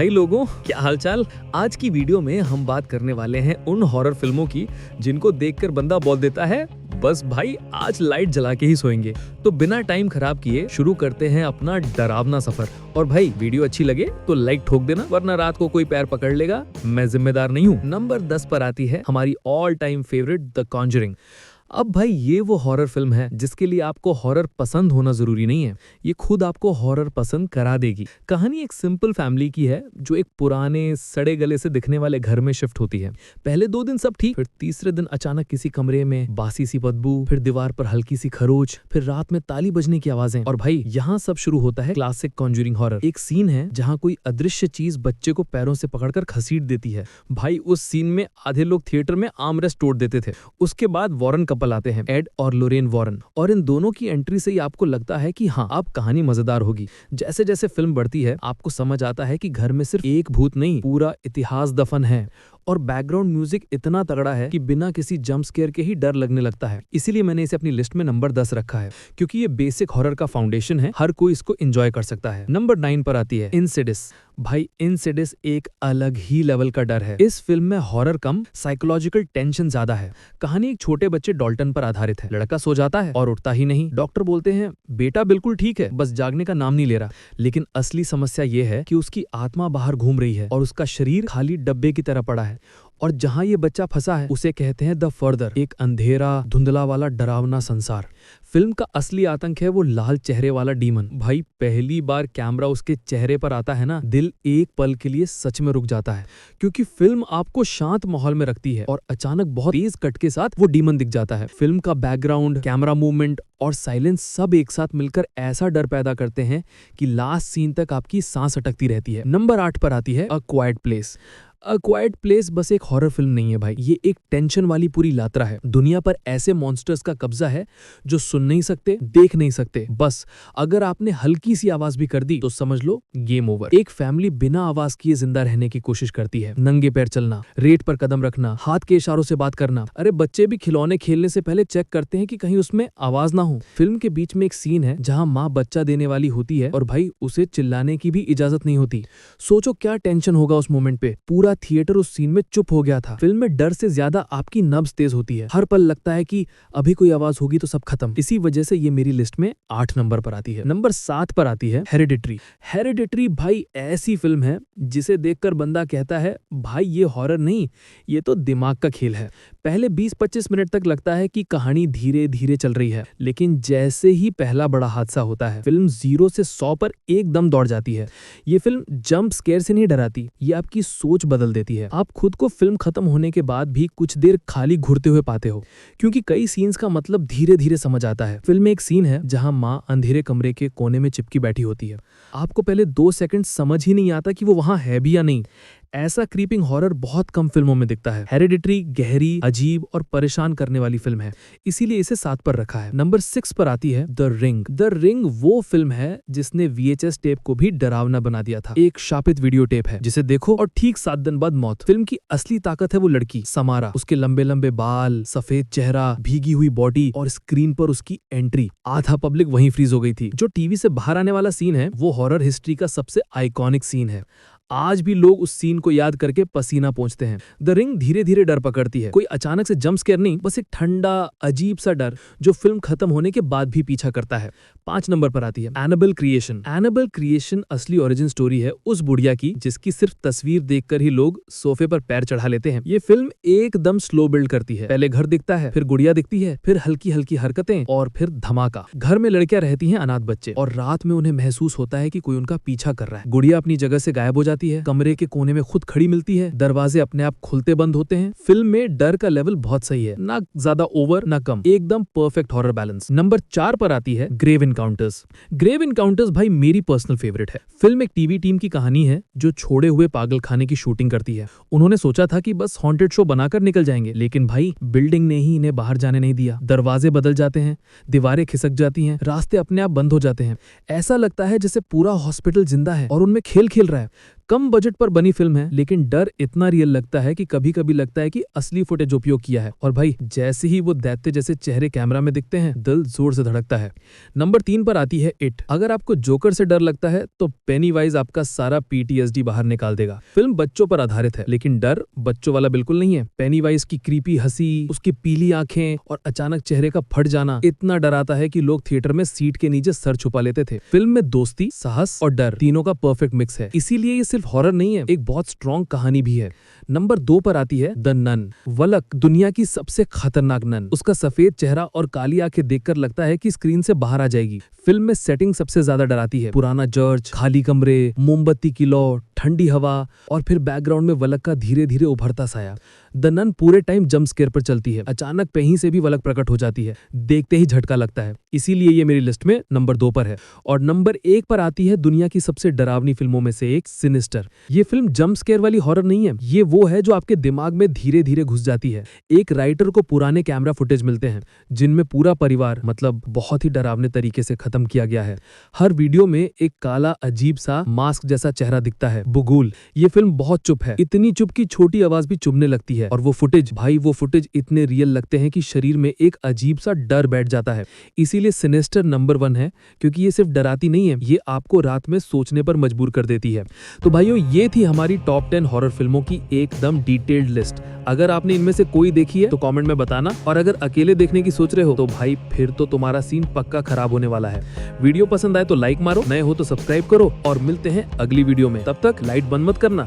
भाई लोगों, क्या हालचाल। आज की वीडियो में हम बात करने वाले हैं उन हॉरर फिल्मों की जिनको देखकर बंदा बोल देता है बस भाई आज लाइट जला के ही सोएंगे। तो बिना टाइम खराब किए शुरू करते हैं अपना डरावना सफर। और भाई वीडियो अच्छी लगे तो लाइक ठोक देना, वरना रात को कोई पैर पकड़ लेगा, मैं जिम्मेदार नहीं हूँ। नंबर 10 पर आती है हमारी all time favourite the Conjuring. अब भाई ये वो हॉरर फिल्म है जिसके लिए आपको हॉरर पसंद होना जरूरी नहीं है, ये खुद आपको हॉरर पसंद करा देगी। कहानी एक सिंपल फैमिली की है जो एक पुराने सड़े गले से दिखने वाले घर में शिफ्ट होती है। पहले 2 दिन सब ठीक, फिर तीसरे दिन अचानक किसी कमरे में बासी सी बदबू, फिर दीवार पर हल्की सी खरोच, फिर रात में ताली बजने की आवाजें। और भाई यहाँ सब शुरू होता है क्लासिक कॉन्जरिंग हॉरर। एक सीन है जहाँ कोई अदृश्य चीज बच्चे को पैरों से पकड़कर घसीट देती है। भाई उस सीन में आधे लोग थिएटर में आर्मरेस्ट तोड़ देते थे। उसके बाद वॉरेन कपल आते हैं, एड और लोरेन वॉरेन, और इन दोनों की एंट्री से ही आपको लगता है कि हाँ अब कहानी मजेदार होगी। जैसे जैसे फिल्म बढ़ती है आपको समझ आता है कि घर में सिर्फ एक भूत नहीं, पूरा इतिहास दफन है। और बैकग्राउंड म्यूजिक इतना तगड़ा है कि बिना किसी जंप स्केयर के ही डर लगने लगता है। इसीलिए मैंने इसे अपनी लिस्ट में नंबर 10 रखा है, क्योंकि ये बेसिक हॉरर का फाउंडेशन है, हर कोई इसको एंजॉय कर सकता है। नंबर 9 पर आती है इंसिडियस। भाई इंसिडियस एक अलग ही लेवल का डर है। इस फिल्म में हॉरर कम, साइकोलॉजिकल टेंशन ज्यादा है। कहानी एक छोटे बच्चे डॉल्टन पर आधारित है। लड़का सो जाता है और उठता ही नहीं। डॉक्टर बोलते हैं बेटा बिल्कुल ठीक है, बस जागने का नाम नहीं ले रहा। लेकिन असली समस्या ये है कि उसकी आत्मा बाहर घूम रही है और उसका शरीर खाली डब्बे की तरह पड़ा है। और जहां ये बच्चा फंसा है उसे कहते हैं द फर्दर, एक अंधेरा धुंधला वाला डरावना संसार। फिल्म का असली आतंक है वो लाल चेहरे वाला डीमन। भाई पहली बार कैमरा उसके चेहरे पर आता है ना, दिल एक पल के लिए सच में रुक जाता है, क्योंकि फिल्म आपको शांत माहौल में रखती है और अचानक बहुत तेज कट के साथ वो डीमन दिख जाता है। फिल्म का बैकग्राउंड, कैमरा मूवमेंट और साइलेंस सब एक साथ मिलकर ऐसा डर पैदा करते हैं कि लास्ट सीन तक आपकी सांस अटकती रहती है। नंबर 8 पर आती है अ क्वाइट प्लेस। अ क्वाइट प्लेस बस एक हॉरर फिल्म नहीं है भाई, ये एक टेंशन वाली पूरी यात्रा है। दुनिया पर ऐसे मॉन्स्टर्स का कब्जा है जो सुन नहीं सकते, देख नहीं सकते, बस अगर आपने हल्की सी आवाज भी कर दी तो समझ लो गेम ओवर। एक फैमिली बिना आवाज किए जिंदा रहने की कोशिश करती है। नंगे पैर चलना, रेत पर कदम रखना, हाथ के इशारों से बात करना। अरे बच्चे भी खिलौने खेलने से पहले चेक करते हैं कि कहीं उसमें आवाज ना हो। फिल्म के बीच में एक सीन है जहाँ माँ बच्चा देने वाली होती है और भाई उसे चिल्लाने की भी इजाजत नहीं होती। सोचो क्या टेंशन होगा उस मोमेंट पे। पूरा थिएटर उस सीन में चुप हो गया था। फिल्म में डर से ज्यादा आपकी नब्ज तेज होती है। हर पल लगता है कि अभी कोई आवाज होगी तो सब खत्म। इसी वजह से ये मेरी लिस्ट में 8 नंबर पर आती है। नंबर 7 पर आती है हेरेडिटरी। हेरेडिटरी भाई ऐसी फिल्म है जिसे देखकर बंदा कहता है भाई ये हॉरर नहीं, ये तो दिमाग का खेल है। पहले 20-25 मिनट तक लगता है कि कहानी धीरे धीरे चल रही है, लेकिन जैसे ही पहला बड़ा हादसा होता है फिल्म 0 से 100 पर एकदम दौड़ जाती है। ये फिल्म जंप स्केयर से नहीं डराती, ये आपकी सोच बदल देती है। आप खुद को फिल्म खत्म होने के बाद भी कुछ देर खाली घूरते हुए पाते हो, क्योंकि कई सीन्स का मतलब धीरे धीरे समझ आता है। फिल्म में एक सीन है जहां माँ अंधेरे कमरे के कोने में चिपकी बैठी होती है। आपको पहले 2 सेकंड समझ ही नहीं आता कि वो वहां है भी या नहीं। ऐसा क्रीपिंग हॉरर बहुत कम फिल्मों में दिखता है। हेरेडिटरी गहरी, अजीब और परेशान करने वाली फिल्म है, इसीलिए इसे 7 पर रखा है। नंबर 6 पर आती है द रिंग। द रिंग वो फिल्म है जिसने VHS टेप को भी डरावना बना दिया था। एक शापित वीडियो टेप है जिसे देखो और ठीक 7 दिन बाद मौत। फिल्म की असली ताकत है वो लड़की समारा, उसके लंबे लंबे बाल, सफेद चेहरा, भीगी हुई बॉडी और स्क्रीन पर उसकी एंट्री। आधा पब्लिक वहीं फ्रीज हो गई थी। जो टीवी से बाहर आने वाला सीन है वो हॉरर हिस्ट्री का सबसे आइकॉनिक सीन है। आज भी लोग उस सीन को याद करके पसीना पोंछते हैं। द रिंग धीरे धीरे डर पकड़ती है। कोई अचानक से जंप स्केयर नहीं, बस एक ठंडा अजीब सा डर जो फिल्म खत्म होने के बाद भी पीछा करता है। 5 नंबर पर आती है एनाबेल क्रिएशन। एनाबेल क्रिएशन असली ओरिजिन स्टोरी है उस बुढ़िया की जिसकी सिर्फ तस्वीर देखकर ही लोग सोफे पर पैर चढ़ा लेते हैं। ये फिल्म एकदम स्लो बिल्ड करती है। पहले घर दिखता है, फिर गुड़िया दिखती है, फिर हल्की हल्की हरकतें और फिर धमाका। घर में लड़कियां रहती हैं अनाथ बच्चे, और रात में उन्हें महसूस होता है कि कोई उनका पीछा कर रहा है। गुड़िया अपनी जगह से गायब हो जाती है, कमरे के कोने में खुद खड़ी मिलती है, दरवाजे अपने आप खुलते बंद होते हैं। फिल्म में डर का लेवल बहुत सही है, ना ज्यादा ओवर ना कम, एकदम परफेक्ट हॉरर बैलेंस। नंबर 4 पर आती है ग्रेव इनकाउंटर्स। ग्रेव इनकाउंटर्स भाई मेरी पर्सनल फेवरेट है। फिल्म एक टीवी टीम की कहानी है जो छोड़े हुए पागल खाने की शूटिंग करती है। उन्होंने सोचा था कि बस हॉन्टेड शो बनाकर निकल जाएंगे, लेकिन भाई बिल्डिंग ने ही इन्हें बाहर जाने नहीं दिया। दरवाजे बदल जाते हैं, दीवारें खिसक जाती हैं, रास्ते अपने आप बंद हो जाते हैं। ऐसा लगता है जैसे पूरा हॉस्पिटल जिंदा है और उनमें खेल खेल रहा है। कम बजट पर बनी फिल्म है, लेकिन डर इतना रियल लगता है कि कभी कभी लगता है कि असली फुटेज उपयोग किया है। और भाई जैसे ही वो दैत्य जैसे चेहरे कैमरा में दिखते हैं, दिल जोर से धड़कता है। नंबर 3 पर आती है इट। अगर आपको जोकर से डर लगता है तो पेनीवाइज आपका सारा PTSD बाहर निकाल देगा। फिल्म बच्चों पर आधारित है, लेकिन डर बच्चों वाला बिल्कुल नहीं है। पेनीवाइज की क्रीपी हंसी, उसकी पीली आंखें और अचानक चेहरे का फट जाना इतना डराता है कि लोग थिएटर में सीट के नीचे सर छुपा लेते थे। फिल्म में दोस्ती, साहस और डर तीनों का परफेक्ट मिक्स है, इसीलिए ये सिर्फ हॉरर नहीं है, एक बहुत स्ट्रॉन्ग कहानी भी है। नंबर 2 पर आती है द नन। वलक दुनिया की सबसे खतरनाक नन। उसका सफेद चेहरा और काली आंखें देखकर लगता है कि स्क्रीन से बाहर आ जाएगी। फिल्म में सेटिंग सबसे ज्यादा डराती है। पुराना चर्च, खाली कमरे, मोमबत्ती की लौ, ठंडी हवा और फिर बैकग्राउंड में वलक का धीरे धीरे उभरता साया। द नन पूरे टाइम जंप स्केयर पर चलती है। अचानक कहीं से भी वलक प्रकट हो जाती है, देखते ही झटका लगता है। इसीलिए ये मेरी लिस्ट में नंबर 2 पर है। और नंबर 1 पर आती है दुनिया की सबसे डरावनी फिल्मों में से एक, सिनिस्टर। ये फिल्म जंप स्केयर वाली हॉरर नहीं है, ये वो है जो आपके दिमाग में धीरे धीरे घुस जाती है। एक राइटर को पुराने कैमरा फुटेज मिलते हैं जिनमें पूरा परिवार मतलब बहुत ही डरावने तरीके से खत्म किया गया है। हर वीडियो में एक काला अजीब सा मास्क जैसा चेहरा दिखता है, बुगुल। ये फिल्म बहुत चुप है, इतनी चुप की छोटी आवाज भी चुभने लगती है। और वो फुटेज इतने रियल लगते हैं कि शरीर में एक अजीब सा डर बैठ जाता है। इसीलिए सिनेस्टर नंबर 1 है, क्योंकि ये सिर्फ डराती नहीं है, ये आपको रात में सोचने पर मजबूर कर देती है। तो भाइयों, ये थी हमारी टॉप 10 हॉरर फिल्मों की एकदम डिटेल्ड लिस्ट। अगर आपने इनमें से कोई देखी है तो कमेंट में बताना, और अगर अकेले देखने की सोच रहे हो तो भाई फिर तो तुम्हारा सीन पक्का खराब होने वाला है। वीडियो पसंद आए तो लाइक मारो, नए हो तो सब्सक्राइब करो, और मिलते हैं अगली वीडियो में। तब तक लाइट बंद मत करना।